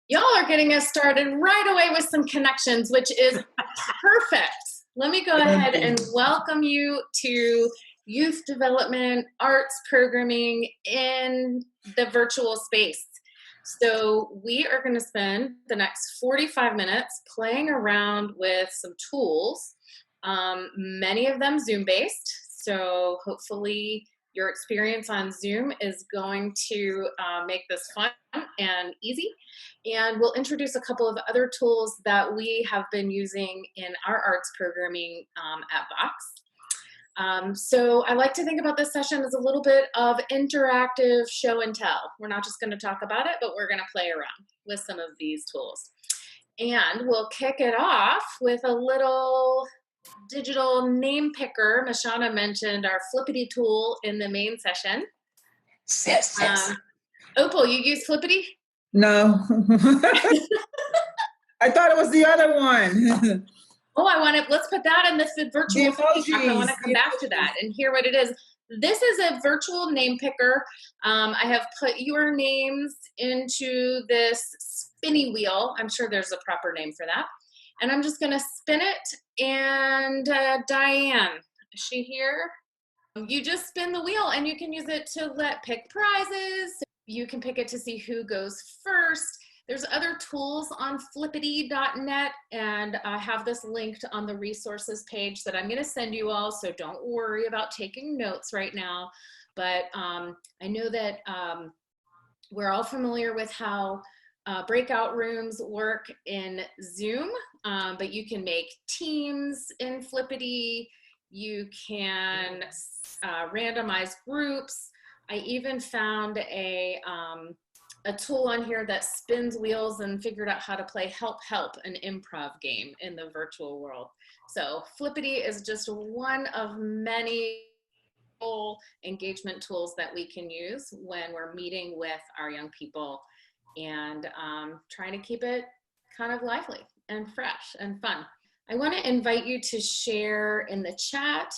Y'all are getting us started right away with some connections, which is perfect. Let me go ahead and welcome you to youth development, arts programming in the virtual space. So we are going to spend the next 45 minutes playing around with some tools, many of them Zoom-based. So hopefully your experience on Zoom is going to make this fun and easy. And we'll introduce a couple of other tools that we have been using in our arts programming at Vox. So I like to think about this session as a little bit of interactive show and tell. We're not just going to talk about it, but we're going to play around with some of these tools. And we'll kick it off with a little digital name picker. Mashana mentioned our Flippity tool in the main session. Yes. Opal, you use Flippity? No. I thought it was the other one. Oh, let's put that in the virtual space. I want to come back to that and hear what it is. This is a virtual name picker. I have put your names into this spinny wheel. I'm sure there's a proper name for that. And I'm just going to spin it. And Diane, is she here? You just spin the wheel and you can use it to pick prizes. You can pick it to see who goes first. There's other tools on flippity.net, and I have this linked on the resources page that I'm going to send you all, so don't worry about taking notes right now. But I know that we're all familiar with how breakout rooms work in Zoom, but you can make teams in Flippity. You can randomize groups. I even found a tool on here that spins wheels and figured out how to play Help, an improv game in the virtual world. So Flippity is just one of many engagement tools that we can use when we're meeting with our young people and trying to keep it kind of lively and fresh and fun. I want to invite you to share in the chat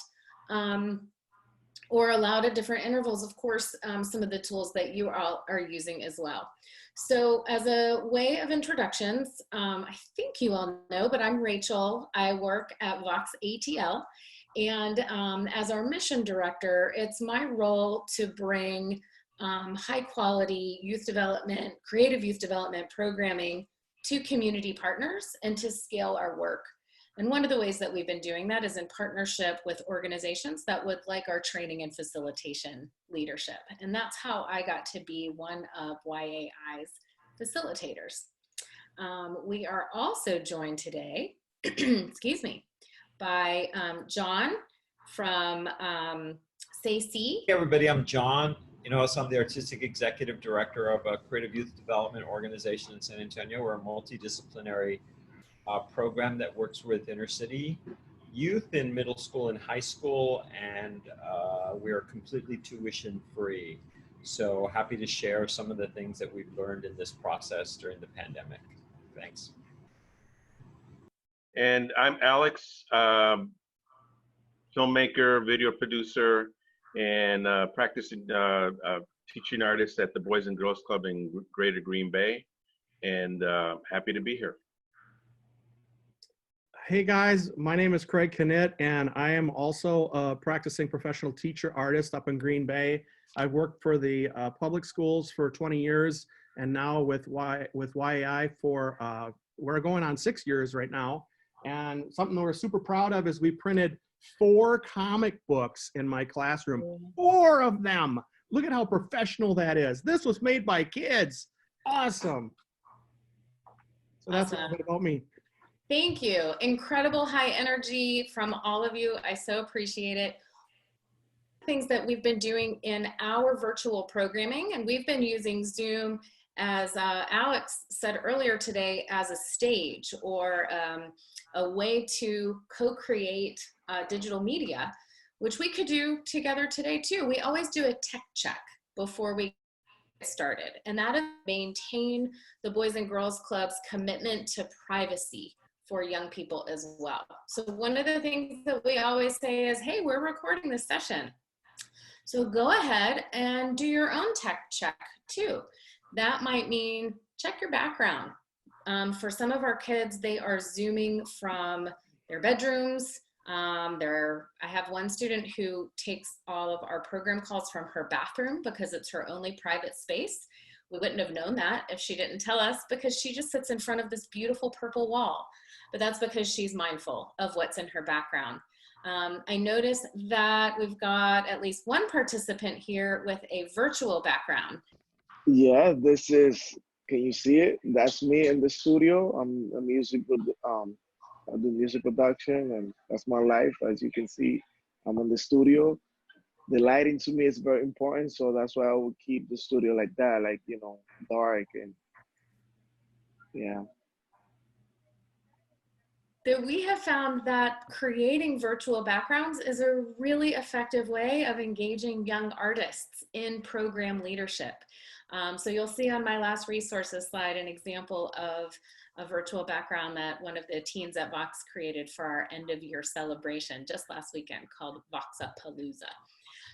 or aloud at different intervals, of course, some of the tools that you all are using as well. So as a way of introductions, I think you all know, but I'm Rachel. I work at Vox ATL, and as our mission director, it's my role to bring high quality youth development, creative youth development programming to community partners and to scale our work. And one of the ways that we've been doing that is in partnership with organizations that would like our training and facilitation leadership. And that's how I got to be one of YAI's facilitators. We are also joined today, excuse me, by John from SAC. Hey everybody, I'm John Hinojosa. I'm the Artistic Executive Director of a Creative Youth Development Organization in San Antonio. We're a multidisciplinary program that works with inner city youth in middle school and high school, and we are completely tuition free. So happy to share some of the things that we've learned in this process during the pandemic. Thanks. And I'm Alex, filmmaker, video producer, and practicing teaching artist at the Boys and Girls Club in Greater Green Bay, and happy to be here. Hey guys, my name is Craig Knitt, and I am also a practicing professional teacher artist up in Green Bay. I've worked for the public schools for 20 years, and now with YAI for, we're going on 6 years right now. And something that we're super proud of is we printed 4 comic books in my classroom, 4 of them. Look at how professional that is. This was made by kids. Awesome. So that's a little bit about me. Thank you. Incredible high energy from all of you. I so appreciate it. Things that we've been doing in our virtual programming, and we've been using Zoom, as Alex said earlier today, as a stage or a way to co-create digital media, which we could do together today too. We always do a tech check before we get started, and that is maintain the Boys and Girls Club's commitment to privacy for young people as well. So one of the things that we always say is, hey, we're recording this session. So go ahead and do your own tech check too. That might mean check your background. For some of our kids, they are Zooming from their bedrooms. I have one student who takes all of our program calls from her bathroom because it's her only private space. We wouldn't have known that if she didn't tell us, because she just sits in front of this beautiful purple wall. But that's because she's mindful of what's in her background. I noticed that we've got at least one participant here with a virtual background. Yeah, this is, can you see it? That's me in the studio. I'm a I do music production, and that's my life. As you can see, I'm in the studio. The lighting to me is very important, so that's why I would keep the studio like that, like, you know, dark, and yeah. So we have found that creating virtual backgrounds is a really effective way of engaging young artists in program leadership. So you'll see on my last resources slide an example of a virtual background that one of the teens at Vox created for our end of year celebration just last weekend, called Voxapalooza.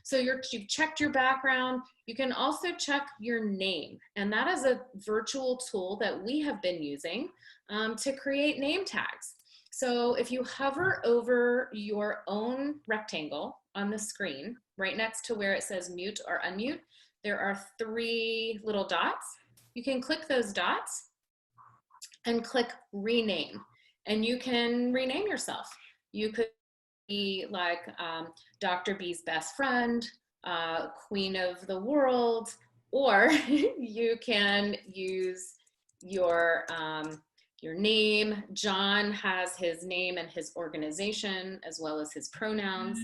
So you've checked your background. You can also check your name, and that is a virtual tool that we have been using to create name tags. So if you hover over your own rectangle on the screen, right next to where it says mute or unmute, there are 3 little dots. You can click those dots and click rename, and you can rename yourself. You could be like Dr. B's best friend, Queen of the World, or you can use your name. John has his name and his organization as well as his pronouns.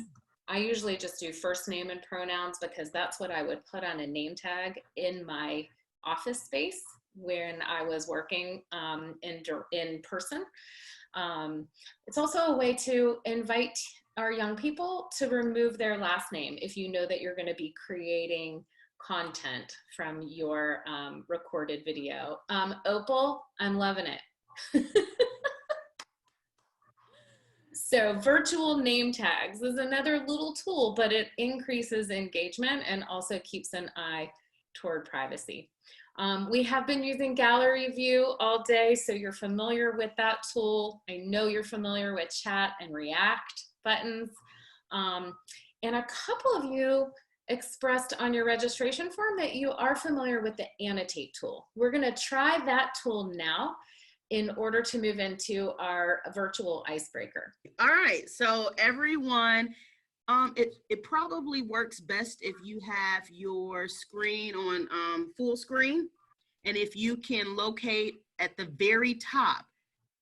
I usually just do first name and pronouns because that's what I would put on a name tag in my office space when I was working in person. It's also a way to invite our young people to remove their last name if you know that you're going to be creating content from your recorded video. Opal, I'm loving it. So virtual name tags is another little tool, but it increases engagement and also keeps an eye toward privacy. We have been using gallery view all day, so you're familiar with that tool. I know you're familiar with chat and react buttons. And a couple of you expressed on your registration form that you are familiar with the Annotate tool. We're gonna try that tool now in order to move into our virtual icebreaker. All right, so everyone, it probably works best if you have your screen on full screen. And if you can locate at the very top,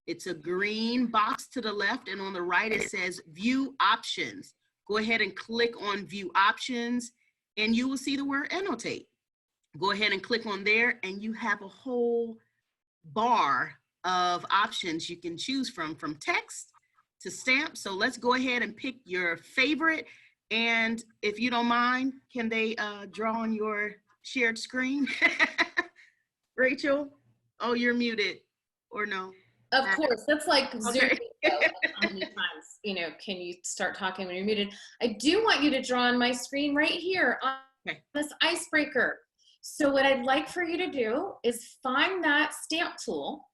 it's a green box to the left, and on the right it says View Options. Go ahead and click on View Options, and you will see the word Annotate. Go ahead and click on there, and you have a whole bar of options you can choose from text to stamp. So let's go ahead and pick your favorite. And if you don't mind, can they draw on your shared screen? Rachel? Oh, you're muted, or no? Of course, that's like Okay. Zoom. How many times, can you start talking when you're muted? I do want you to draw on my screen right here on this icebreaker. So what I'd like for you to do is find that stamp tool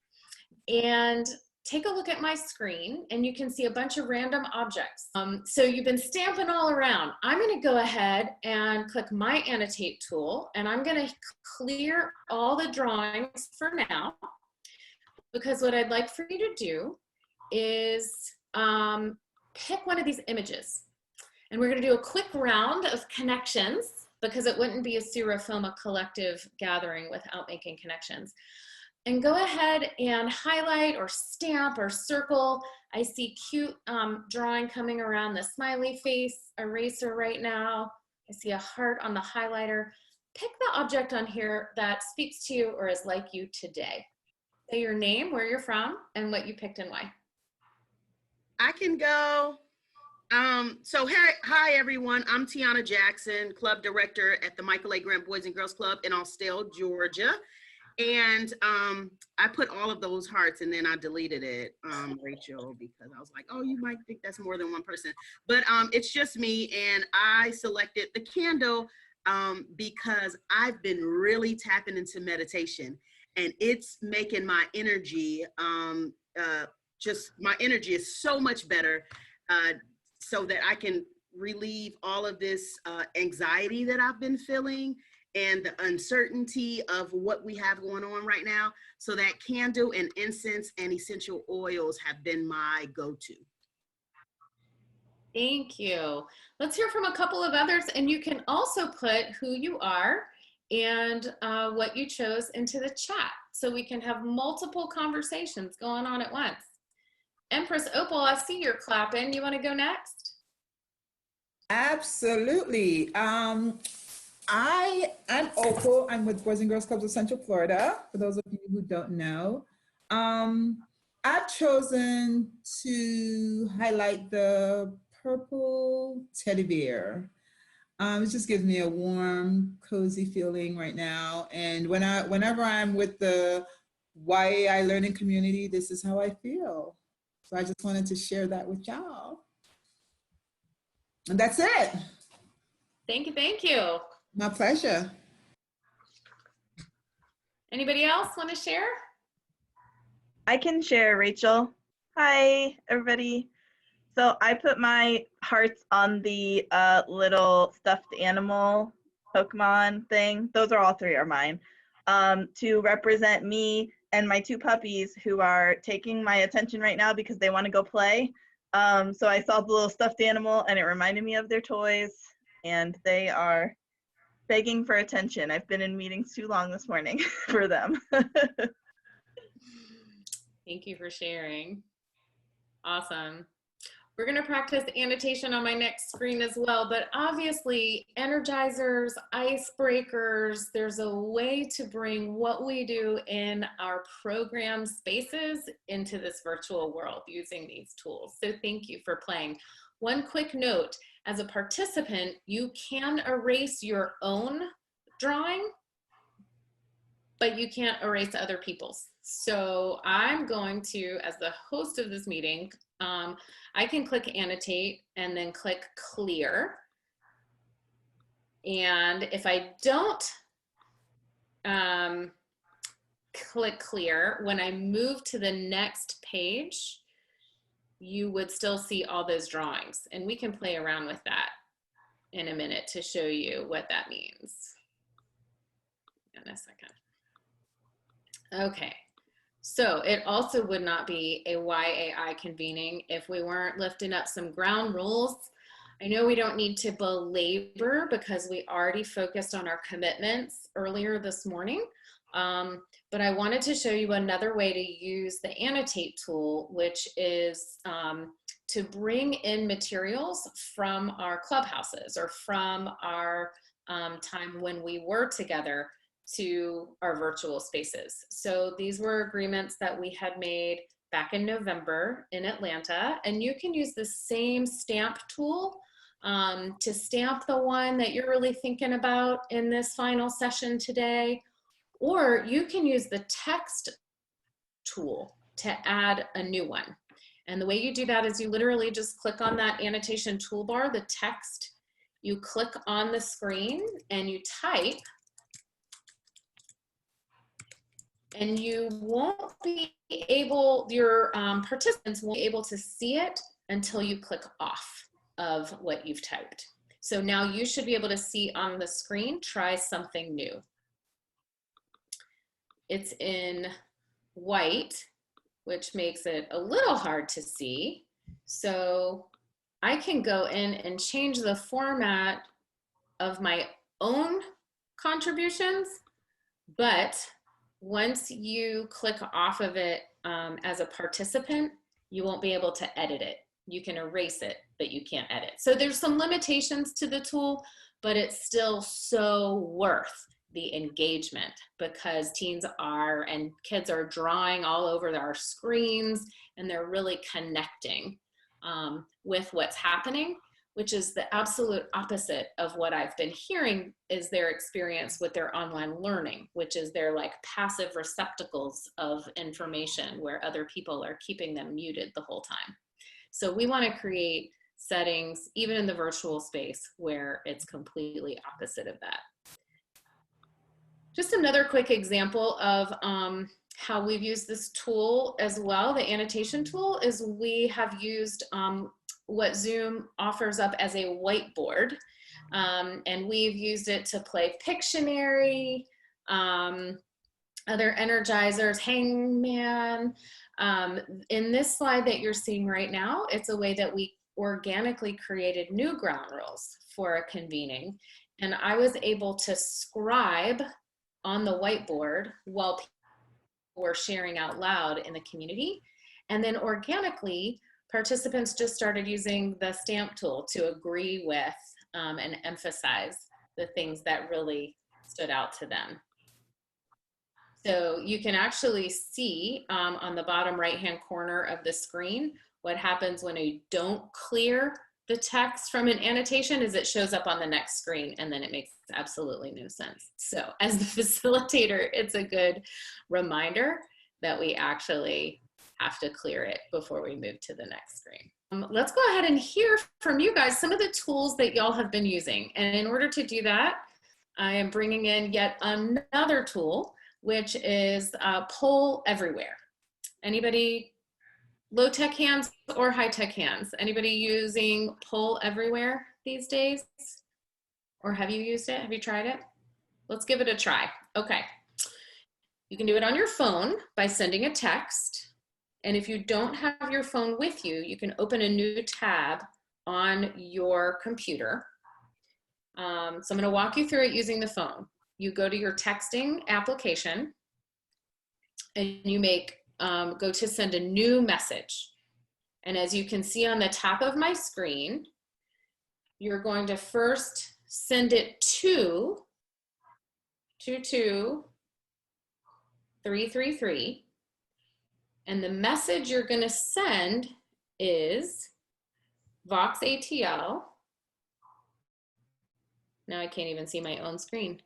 and take a look at my screen, and you can see a bunch of random objects. So you've been stamping all around. I'm gonna go ahead and click my Annotate tool, and I'm gonna clear all the drawings for now, because what I'd like for you to do is pick one of these images. And we're gonna do a quick round of connections, because it wouldn't be a Surafilma collective gathering without making connections. And go ahead and highlight or stamp or circle. I see cute drawing coming around the smiley face eraser right now. I see a heart on the highlighter. Pick the object on here that speaks to you or is like you today. Say your name, where you're from, and what you picked and why. I can go. So hi everyone, I'm Tiana Jackson, club director at the Michael A. Grant Boys and Girls Club in Austell, Georgia. And I put all of those hearts and then I deleted it, Rachel, because I was like, oh, you might think that's more than one person. But it's just me, and I selected the candle because I've been really tapping into meditation. and it's making my energy, just my energy is so much better, so that I can relieve all of this anxiety that I've been feeling and the uncertainty of what we have going on right now. So that candle and incense and essential oils have been my go-to. Thank you. Let's hear from a couple of others, and you can also put who you are and what you chose into the chat, so we can have multiple conversations going on at once. Empress Opal, I see you're clapping. You want to go next? Absolutely. I'm Opal. I'm with Boys and Girls Clubs of Central Florida, for those of you who don't know. I've chosen to highlight the purple teddy bear. It just gives me a warm, cozy feeling right now. And whenever I'm with the YAI learning community, this is how I feel. So I just wanted to share that with y'all. And that's it. Thank you, thank you. My pleasure. Anybody else want to share? I can share, Rachel. Hi, everybody. So I put my hearts on the little stuffed animal Pokemon thing. Those are all three are mine. To represent me and my two puppies who are taking my attention right now because they want to go play. So I saw the little stuffed animal and it reminded me of their toys, and they are begging for attention. I've been in meetings too long this morning for them. Thank you for sharing. Awesome. We're going to practice annotation on my next screen as well, but obviously energizers, icebreakers, there's a way to bring what we do in our program spaces into this virtual world using these tools. So thank you for playing. One quick note, as a participant, you can erase your own drawing, but you can't erase other people's. So I'm going to, as the host of this meeting, I can click annotate and then click clear. And if I don't click clear, when I move to the next page, you would still see all those drawings. And we can play around with that in a minute to show you what that means. In a second. Okay. So it also would not be a YAI convening if we weren't lifting up some ground rules. I know we don't need to belabor because we already focused on our commitments earlier this morning, but I wanted to show you another way to use the Annotate tool, which is to bring in materials from our clubhouses or from our time when we were together to our virtual spaces. So these were agreements that we had made back in November in Atlanta, and you can use the same stamp tool to stamp the one that you're really thinking about in this final session today, or you can use the text tool to add a new one. And the way you do that is you literally just click on that annotation toolbar, the text, you click on the screen and you type, and you won't be able, your participants won't be able to see it until you click off of what you've typed. So now you should be able to see on the screen, try something new. It's in white, which makes it a little hard to see. So I can go in and change the format of my own contributions, but once you click off of it as a participant, you won't be able to edit it. You can erase it, but you can't edit. So there's some limitations to the tool, but it's still so worth the engagement because teens are and kids are drawing all over our screens and they're really connecting with what's happening, which is the absolute opposite of what I've been hearing is their experience with their online learning, which is they're like passive receptacles of information where other people are keeping them muted the whole time. So we want to create settings, even in the virtual space, where it's completely opposite of that. Just another quick example of how we've used this tool as well, the annotation tool, is we have used what Zoom offers up as a whiteboard. And we've used it to play Pictionary, other energizers, Hangman. In this slide that you're seeing right now, it's a way that we organically created new ground rules for a convening. And I was able to scribe on the whiteboard while people were sharing out loud in the community. And then organically, participants just started using the stamp tool to agree with and emphasize the things that really stood out to them. So you can actually see on the bottom right-hand corner of the screen, what happens when you don't clear the text from an annotation is it shows up on the next screen and then it makes absolutely no sense. So as the facilitator, it's a good reminder that we actually have to clear it before we move to the next screen. Let's go ahead and hear from you guys some of the tools that y'all have been using. And in order to do that, I am bringing in yet another tool, which is Poll Everywhere. Anybody, low-tech hands or high-tech hands? Anybody using Poll Everywhere these days? Or have you used it? Have you tried it? Let's give it a try. Okay. You can do it on your phone by sending a text. And if you don't have your phone with you, you can open a new tab on your computer. So I'm going to walk you through it using the phone. You go to your texting application and you make, go to send a new message. And as you can see on the top of my screen, you're going to first send it to 22333. And the message you're going to send is Vox ATL. Now I can't even see my own screen.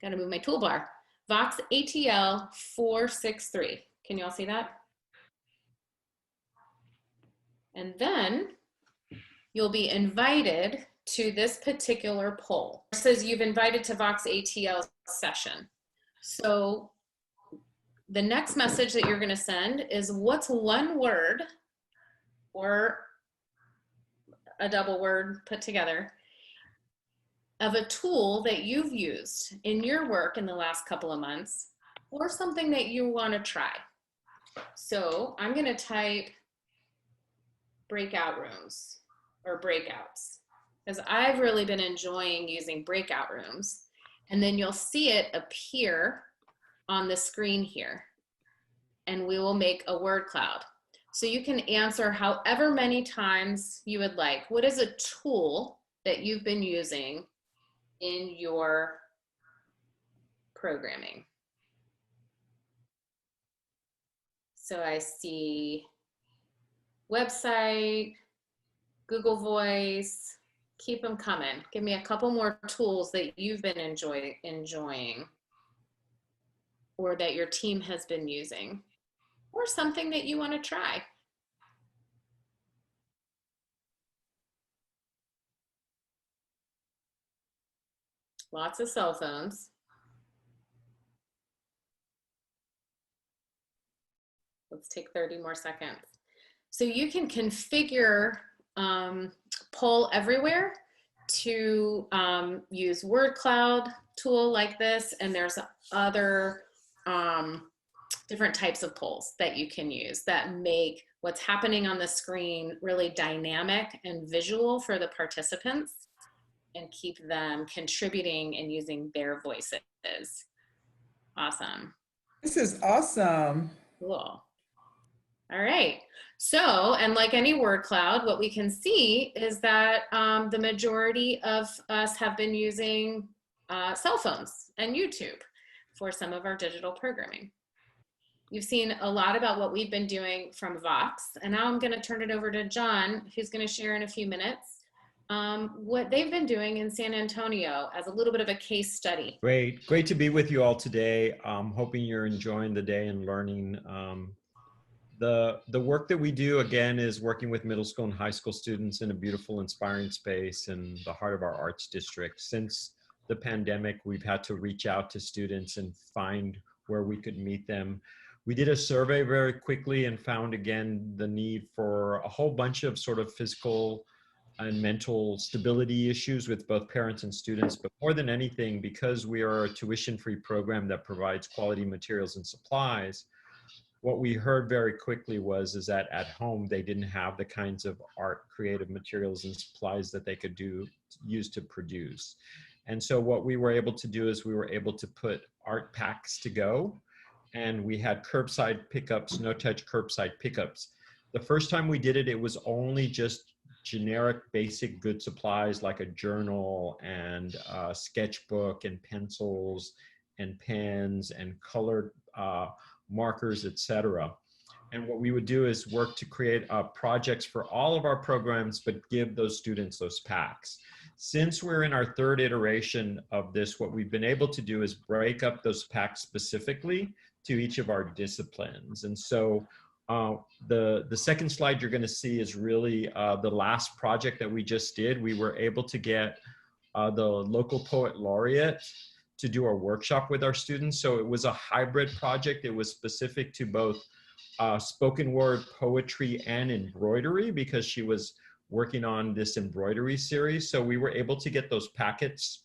Got to move my toolbar. Vox ATL 463. Can you all see that? And then you'll be invited to this particular poll. It says you've invited to Vox ATL session. So the next message that you're going to send is what's one word or a double word put together of a tool that you've used in your work in the last couple of months or something that you want to try. So I'm going to type breakout rooms or breakouts because I've really been enjoying using breakout rooms. And then you'll see it appear on the screen here, and we will make a word cloud. So you can answer however many times you would like. What is a tool that you've been using in your programming? So I see website, Google Voice, keep them coming. Give me a couple more tools that you've been enjoying or that your team has been using, or something that you want to try. Lots of cell phones. Let's take 30 more seconds. So you can configure Poll Everywhere to use word cloud tool like this, and there's other different types of polls that you can use that make what's happening on the screen really dynamic and visual for the participants and keep them contributing and using their voices. Awesome. This is awesome. Cool. All right. So, and like any word cloud, what we can see is that the majority of us have been using cell phones and YouTube for some of our digital programming. You've seen a lot about what we've been doing from Vox, and now I'm going to turn it over to John, who's going to share in a few minutes what they've been doing in San Antonio as a little bit of a case study. Great to be with you all today. Hoping you're enjoying the day and learning. The work that we do, again, is working with middle school and high school students in a beautiful, inspiring space in the heart of our arts district. Since the pandemic, we've had to reach out to students and find where we could meet them. We did a survey very quickly and found again the need for a whole bunch of sort of physical and mental stability issues with both parents and students. But more than anything, because we are a tuition-free program that provides quality materials and supplies, what we heard very quickly is that at home they didn't have the kinds of art, creative materials and supplies that they could use to produce. And so what we were able to do is we were able to put art packs to go, and we had curbside pickups, no-touch curbside pickups. The first time we did it, it was only just generic basic good supplies like a journal and a sketchbook and pencils and pens and colored markers, etc. And what we would do is work to create projects for all of our programs, but give those students those packs. Since we're in our third iteration of this, what we've been able to do is break up those packs specifically to each of our disciplines. And so the second slide you're going to see is really the last project that we just did. We were able to get the local poet laureate to do a workshop with our students. So it was a hybrid project. It was specific to both spoken word poetry and embroidery, because she was working on this embroidery series. So we were able to get those packets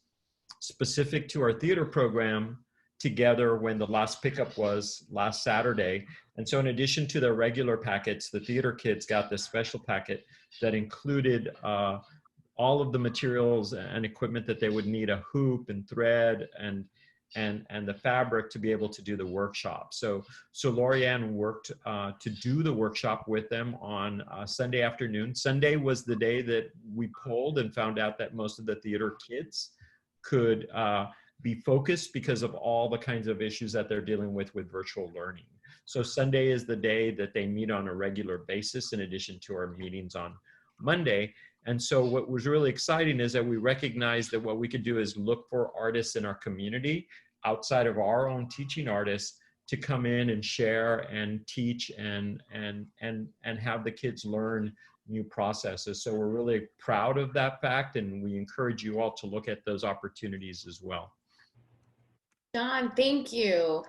specific to our theater program together when the last pickup was last Saturday. And so in addition to their regular packets, the theater kids got this special packet that included all of the materials and equipment that they would need, a hoop and thread and the fabric to be able to do the workshop. So Lorianne worked to do the workshop with them on Sunday afternoon. Sunday was the day that we polled and found out that most of the theater kids could be focused because of all the kinds of issues that they're dealing with virtual learning. So Sunday is the day that they meet on a regular basis in addition to our meetings on Monday. And so what was really exciting is that we recognized that what we could do is look for artists in our community outside of our own teaching artists to come in and share and teach and have the kids learn new processes. So we're really proud of that fact, and we encourage you all to look at those opportunities as well. John, thank you.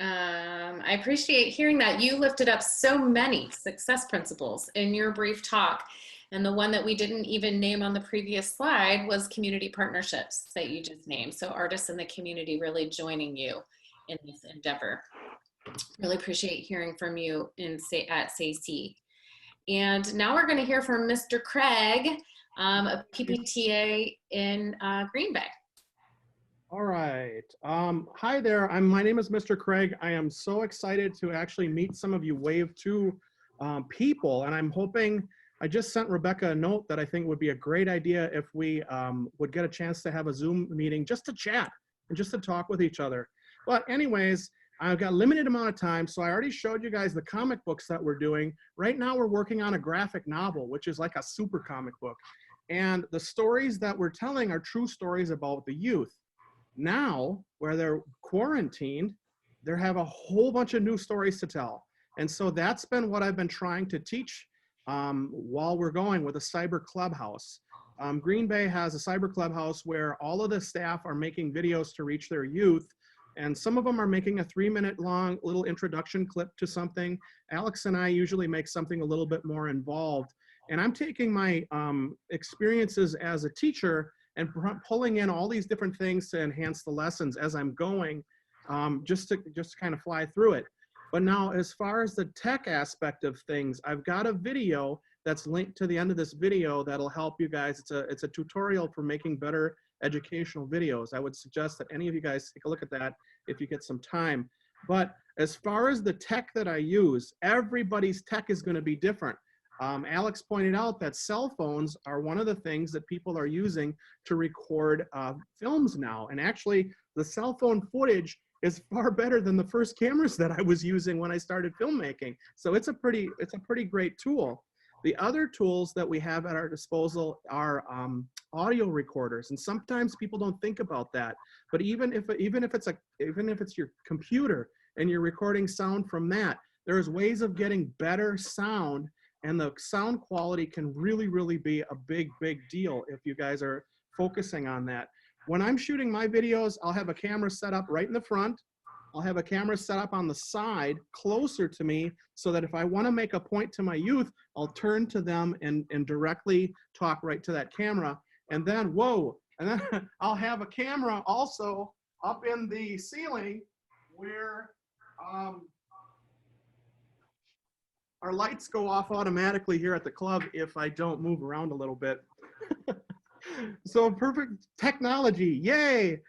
I appreciate hearing that. You lifted up so many success principles in your brief talk. And the one that we didn't even name on the previous slide was community partnerships that you just named. So artists in the community really joining you in this endeavor. Really appreciate hearing from you at SAC. And now we're going to hear from Mr. Craig, a PPTA in Green Bay. All right. Hi there. My name is Mr. Craig. I am so excited to actually meet some of you Wave 2 people, and I'm hoping, I just sent Rebecca a note that I think would be a great idea if we would get a chance to have a Zoom meeting just to chat and just to talk with each other. But anyways, I've got a limited amount of time, so I already showed you guys the comic books that we're doing. Right now we're working on a graphic novel, which is like a super comic book. And the stories that we're telling are true stories about the youth. Now, where they're quarantined, they have a whole bunch of new stories to tell. And so that's been what I've been trying to teach while we're going with a cyber clubhouse. Green Bay has a cyber clubhouse where all of the staff are making videos to reach their youth. And some of them are making a 3-minute long little introduction clip to something. Alex and I usually make something a little bit more involved. And I'm taking my experiences as a teacher and pulling in all these different things to enhance the lessons as I'm going, just to kind of fly through it. But now, as far as the tech aspect of things, I've got a video that's linked to the end of this video that'll help you guys. It's a tutorial for making better educational videos. I would suggest that any of you guys take a look at that if you get some time. But as far as the tech that I use, everybody's tech is going to be different. Alex pointed out that cell phones are one of the things that people are using to record films now. And actually, the cell phone footage is far better than the first cameras that I was using when I started filmmaking. So it's a pretty great tool. The other tools that we have at our disposal are audio recorders, and sometimes people don't think about that. But even if it's your computer and you're recording sound from that, there's ways of getting better sound. And the sound quality can really, really be a big, big deal if you guys are focusing on that. When I'm shooting my videos, I'll have a camera set up right in the front. I'll have a camera set up on the side closer to me so that if I want to make a point to my youth, I'll turn to them and directly talk right to that camera. And then, whoa, and then I'll have a camera also up in the ceiling where our lights go off automatically here at the club if I don't move around a little bit. So perfect technology, yay!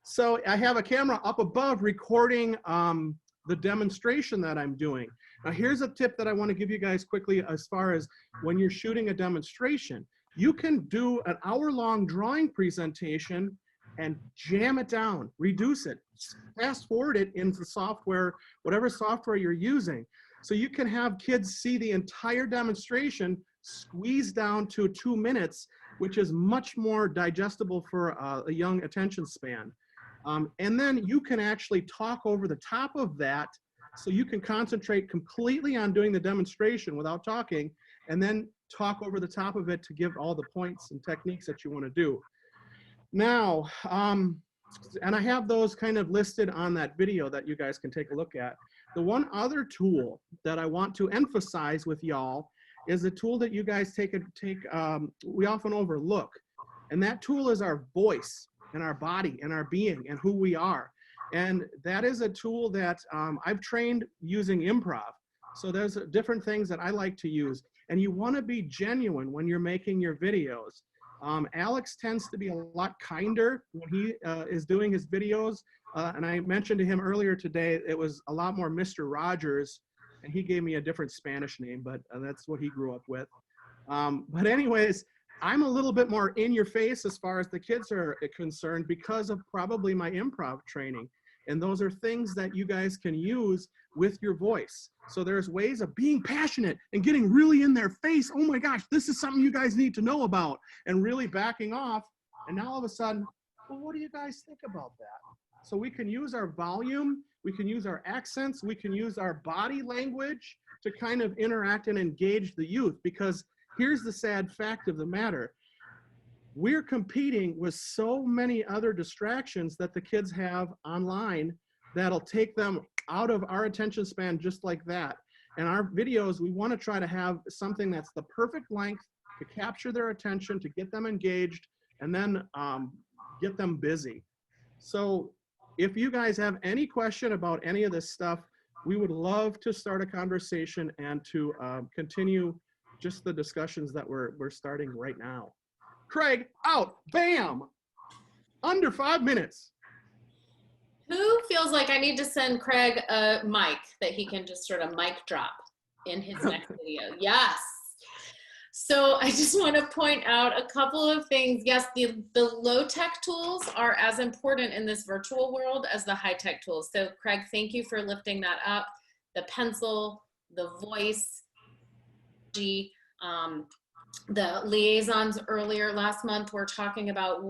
So I have a camera up above recording the demonstration that I'm doing. Now here's a tip that I want to give you guys quickly as far as when you're shooting a demonstration. You can do an hour-long drawing presentation and jam it down, reduce it, fast forward it into software, whatever software you're using. So you can have kids see the entire demonstration squeezed down to 2 minutes, which is much more digestible for a young attention span. And then you can actually talk over the top of that, so you can concentrate completely on doing the demonstration without talking, and then talk over the top of it to give all the points and techniques that you want to do. Now, and I have those kind of listed on that video that you guys can take a look at. The one other tool that I want to emphasize with y'all is a tool that you guys we often overlook. And that tool is our voice and our body and our being and who we are. And that is a tool that I've trained using improv. So there's different things that I like to use. And you want to be genuine when you're making your videos. Alex tends to be a lot kinder when he is doing his videos. And I mentioned to him earlier today, it was a lot more Mr. Rogers, and he gave me a different Spanish name, but that's what he grew up with. But anyways, I'm a little bit more in your face as far as the kids are concerned because of probably my improv training. And those are things that you guys can use with your voice. So there's ways of being passionate and getting really in their face. Oh my gosh, this is something you guys need to know about, and really backing off. And now all of a sudden, well, what do you guys think about that? So we can use our volume, we can use our accents, we can use our body language to kind of interact and engage the youth, because here's the sad fact of the matter. We're competing with so many other distractions that the kids have online that'll take them out of our attention span just like that. And our videos, we want to try to have something that's the perfect length to capture their attention, to get them engaged, and then get them busy. So if you guys have any question about any of this stuff, we would love to start a conversation and to continue just the discussions that we're starting right now. Craig, out, bam, under 5 minutes. Who feels like I need to send Craig a mic that he can just sort of mic drop in his next video? Yes. So I just want to point out a couple of things. Yes, the low-tech tools are as important in this virtual world as the high-tech tools. So Craig, thank you for lifting that up. The pencil, the voice, the liaisons earlier last month were talking about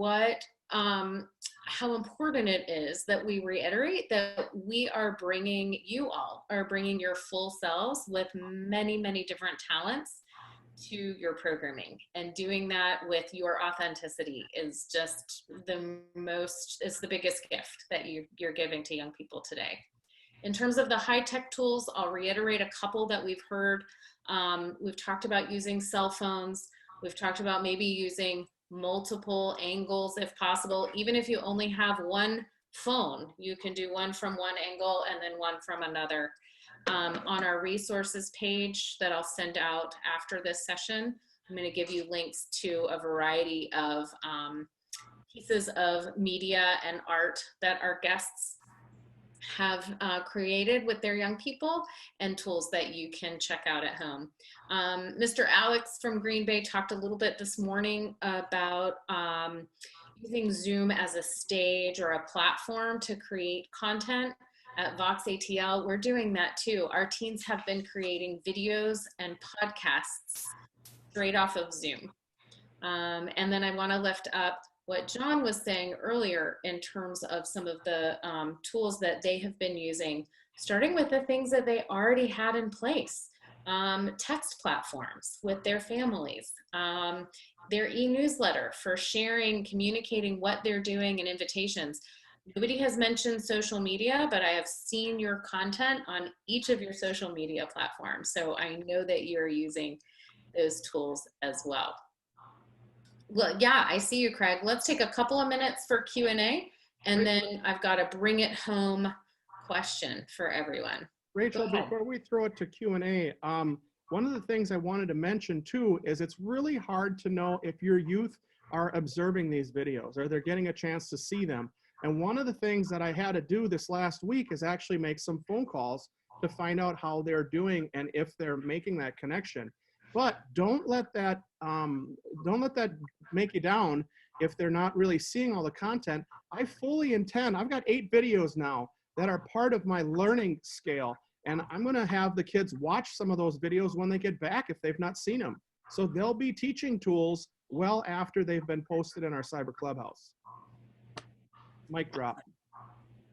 how important it is that we reiterate that we are bringing, you all are bringing your full selves with many, many different talents to your programming, and doing that with your authenticity is just it's the biggest gift that you're giving to young people today. In terms of the high-tech tools, I'll reiterate a couple that we've heard. We've talked about using cell phones. We've talked about maybe using multiple angles if possible. Even if you only have one phone, you can do one from one angle and then one from another. On our resources page that I'll send out after this session, I'm going to give you links to a variety of pieces of media and art that our guests have created with their young people, and tools that you can check out at home. Mr. Alex from Green Bay talked a little bit this morning about using Zoom as a stage or a platform to create content. At Vox ATL, we're doing that too. Our teens have been creating videos and podcasts straight off of Zoom. And then I want to lift up what John was saying earlier in terms of some of the tools that they have been using, starting with the things that they already had in place. text platforms with their families, their e-newsletter for sharing, communicating what they're doing, and invitations. Nobody has mentioned social media, but I have seen your content on each of your social media platforms. So I know that you're using those tools as well. Well, yeah, I see you, Craig. Let's take a couple of minutes for Q&A, and then I've got a bring it home question for everyone. Rachel, before we throw it to Q&A, one of the things I wanted to mention too is it's really hard to know if your youth are observing these videos or they're getting a chance to see them. And one of the things that I had to do this last week is actually make some phone calls to find out how they're doing and if they're making that connection. But don't let that make you down if they're not really seeing all the content. I fully intend, I've got 8 videos now that are part of my learning scale. And I'm gonna have the kids watch some of those videos when they get back if they've not seen them. So they'll be teaching tools well after they've been posted in our Cyber Clubhouse. Mic drop.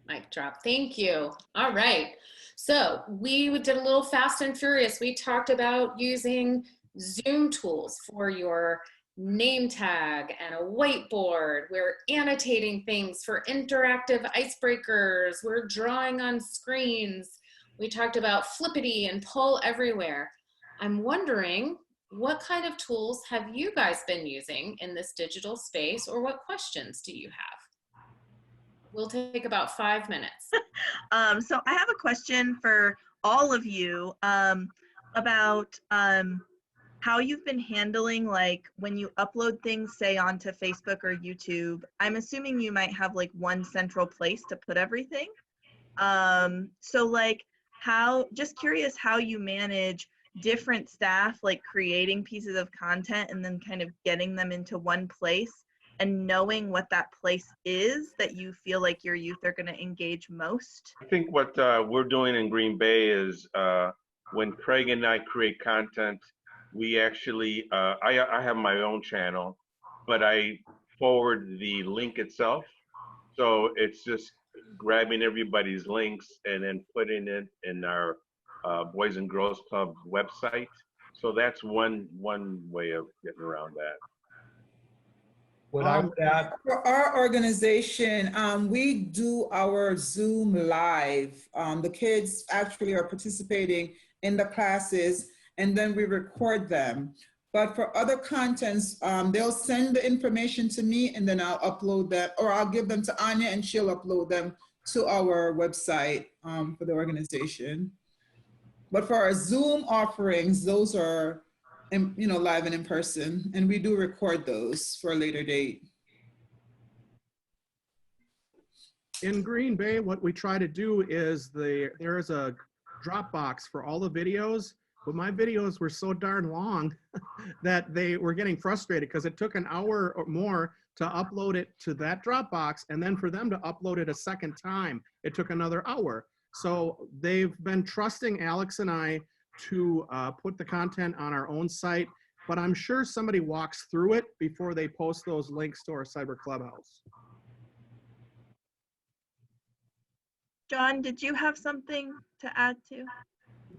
Mic drop. Thank you. All right. So we did a little fast and furious. We talked about using Zoom tools for your name tag and a whiteboard. We're annotating things for interactive icebreakers. We're drawing on screens. We talked about Flippity and Poll Everywhere. I'm wondering, what kind of tools have you guys been using in this digital space, or what questions do you have? We'll take about 5 minutes. So I have a question for all of you about how you've been handling, like, when you upload things, say, onto Facebook or YouTube. I'm assuming you might have like one central place to put everything. So like, just curious how you manage different staff, like creating pieces of content and then kind of getting them into one place and knowing what that place is that you feel like your youth are going to engage most. I think what we're doing in Green Bay is when Craig and I create content, we actually, I have my own channel, but I forward the link itself. So it's just grabbing everybody's links and then putting it in our Boys and Girls Club website. So that's one way of getting around that. What I would add, for our organization, we do our Zoom live. The kids actually are participating in the classes, and then we record them. But for other contents, they'll send the information to me, and then I'll upload that, or I'll give them to Anya, and she'll upload them to our website for the organization. But for our Zoom offerings, those are, live and in person, and we do record those for a later date. In Green Bay, what we try to do is there is a Dropbox for all the videos, but my videos were so darn long that they were getting frustrated because it took an hour or more to upload it to that Dropbox, and then for them to upload it a second time, it took another hour. So they've been trusting Alex and I to put the content on our own site, but I'm sure somebody walks through it before they post those links to our Cyber Clubhouse. John, did you have something to add to?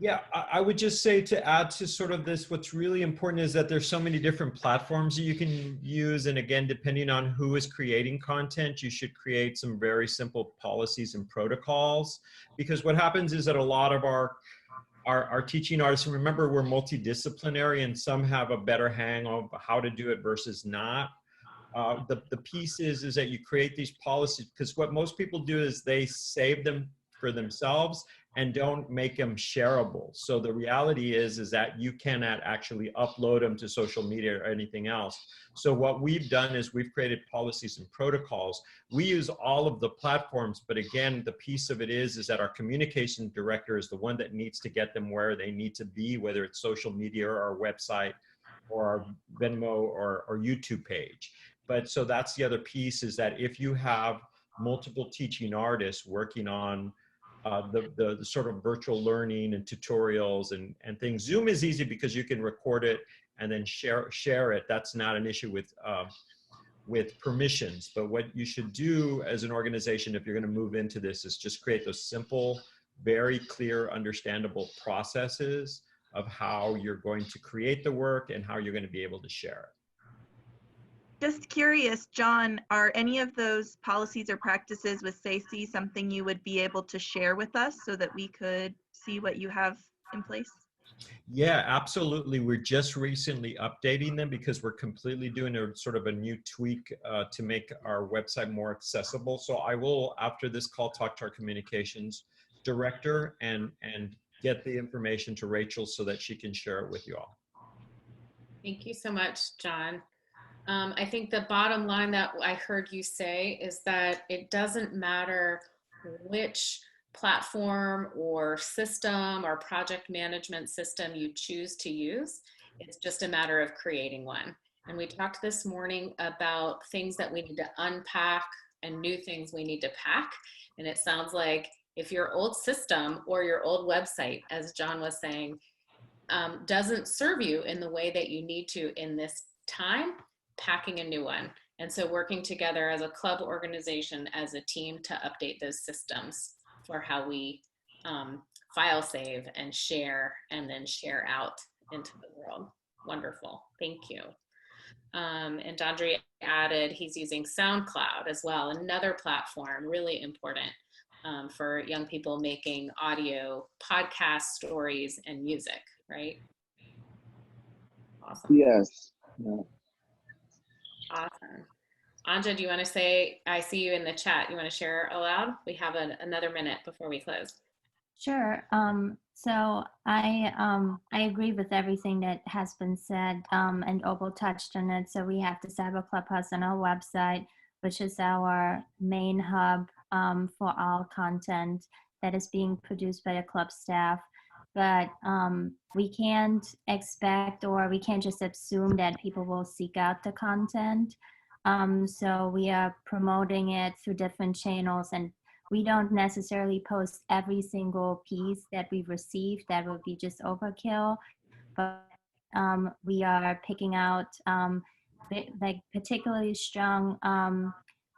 yeah, I would just say, to add to sort of this, what's really important is that there's so many different platforms that you can use. And again, depending on who is creating content, you should create some very simple policies and protocols, because what happens is that a lot of our teaching artists, and remember, we're multidisciplinary, and some have a better hang of how to do it versus not. The piece is that you create these policies, because what most people do is they save them for themselves and don't make them shareable. So the reality is that you cannot actually upload them to social media or anything else. So what we've done is we've created policies and protocols. We use all of the platforms, but again, the piece of it is that our communication director is the one that needs to get them where they need to be, whether it's social media or our website or our Venmo or YouTube page. But so that's the other piece, is that if you have multiple teaching artists working on the sort of virtual learning and tutorials and things, Zoom is easy because you can record it and then share it. That's not an issue with permissions. But what you should do as an organization, if you're going to move into this, is just create those simple, very clear, understandable processes of how you're going to create the work and how you're going to be able to share it. Just curious, John, are any of those policies or practices with SACI something you would be able to share with us so that we could see what you have in place? Yeah, absolutely. We're just recently updating them because we're completely doing a sort of a new tweak to make our website more accessible. So I will, after this call, talk to our communications director and get the information to Rachel so that she can share it with you all. Thank you so much, John. I think the bottom line that I heard you say is that it doesn't matter which platform or system or project management system you choose to use. It's just a matter of creating one. And we talked this morning about things that we need to unpack and new things we need to pack. And it sounds like if your old system or your old website, as John was saying, doesn't serve you in the way that you need to in this time, packing a new one. And so working together as a club organization, as a team to update those systems for how we file save and share and then share out into the world. Wonderful, thank you. And Dondre added he's using SoundCloud as well, another platform, really important for young people making audio, podcast stories, and music, right? Awesome. Yes. Yeah. Awesome. Anja, do you want to say, I see you in the chat, you want to share aloud? We have another minute before we close. Sure. So I agree with everything that has been said, and Opal touched on it. So we have the Cyber Clubhouse on our website, which is our main hub for all content that is being produced by the club staff. But we can't expect, or we can't just assume that people will seek out the content. So we are promoting it through different channels, and we don't necessarily post every single piece that we receive. That would be just overkill. But we are picking out like particularly strong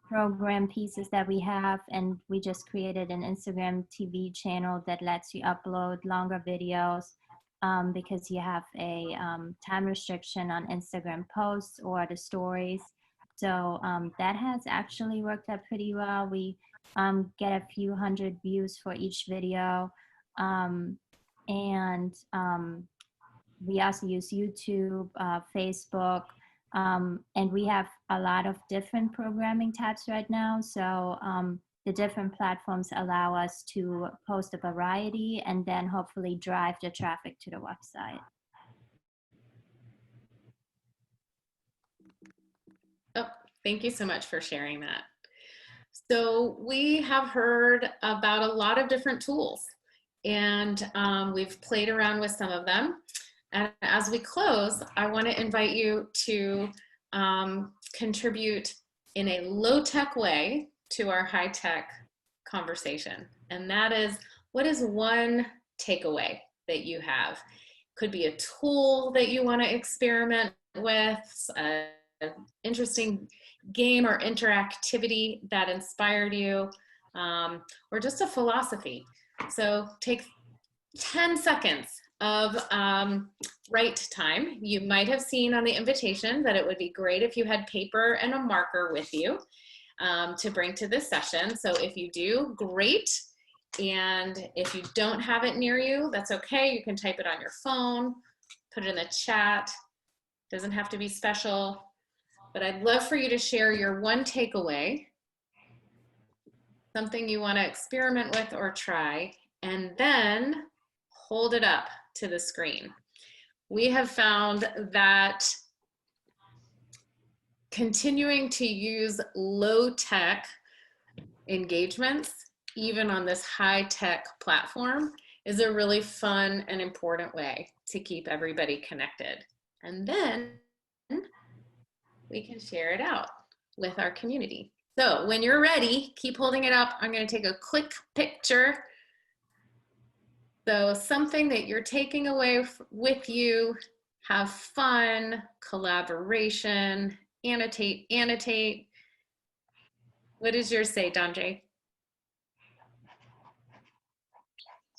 program pieces that we have, and we just created an Instagram TV channel that lets you upload longer videos because you have a time restriction on Instagram posts or the stories. So that has actually worked out pretty well. We get a few hundred views for each video. And we also use YouTube, Facebook, and we have a lot of different programming types right now. So the different platforms allow us to post a variety and then hopefully drive the traffic to the website. Oh, thank you so much for sharing that. So we have heard about a lot of different tools, and we've played around with some of them. And as we close, I want to invite you to contribute in a low-tech way to our high-tech conversation. And that is, what is one takeaway that you have? Could be a tool that you want to experiment with, an interesting game or interactivity that inspired you, or just a philosophy. So take 10 seconds of write time. You might have seen on the invitation that it would be great if you had paper and a marker with you to bring to this session. So if you do, great. And if you don't have it near you, that's okay. You can type it on your phone, put it in the chat. Doesn't have to be special. But I'd love for you to share your one takeaway, something you want to experiment with or try, and then hold it up to the screen. We have found that continuing to use low-tech engagements, even on this high-tech platform, is a really fun and important way to keep everybody connected. And then we can share it out with our community. So when you're ready, keep holding it up. I'm going to take a quick picture. So something that you're taking away with you, have fun, collaboration, annotate, annotate. What does yours say, Dondre?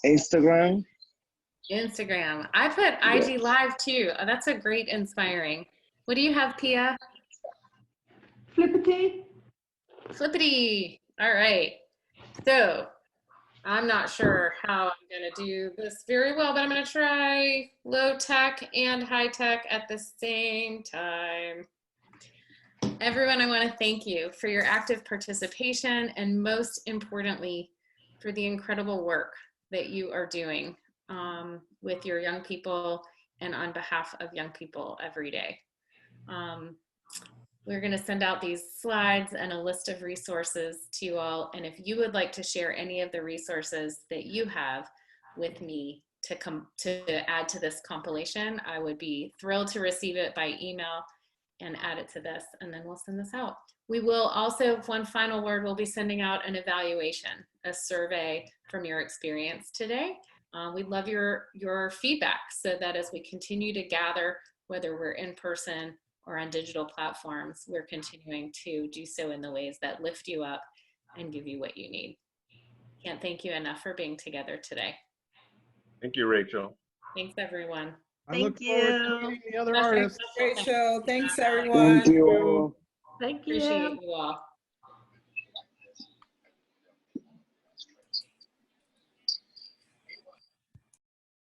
Instagram. Instagram. I put IG Live too. Oh, that's a great inspiring. What do you have, Pia? Flippity. Flippity. All right. So I'm not sure how I'm going to do this very well, but I'm going to try low tech and high tech at the same time. Everyone, I want to thank you for your active participation and most importantly, for the incredible work that you are doing with your young people and on behalf of young people every day. We're going to send out these slides and a list of resources to you all. And if you would like to share any of the resources that you have with me to add to this compilation, I would be thrilled to receive it by email and add it to this, and then we'll send this out. We will also, one final word, we'll be sending out an evaluation, a survey from your experience today. We'd love your feedback so that as we continue to gather, whether we're in person or on digital platforms, we're continuing to do so in the ways that lift you up and give you what you need. Can't thank you enough for being together today. Thank you, Rachel. Thanks, everyone. I look forward to meeting the other artists. Rachel, thanks everyone. Thank you all. Thank you. Appreciate you all.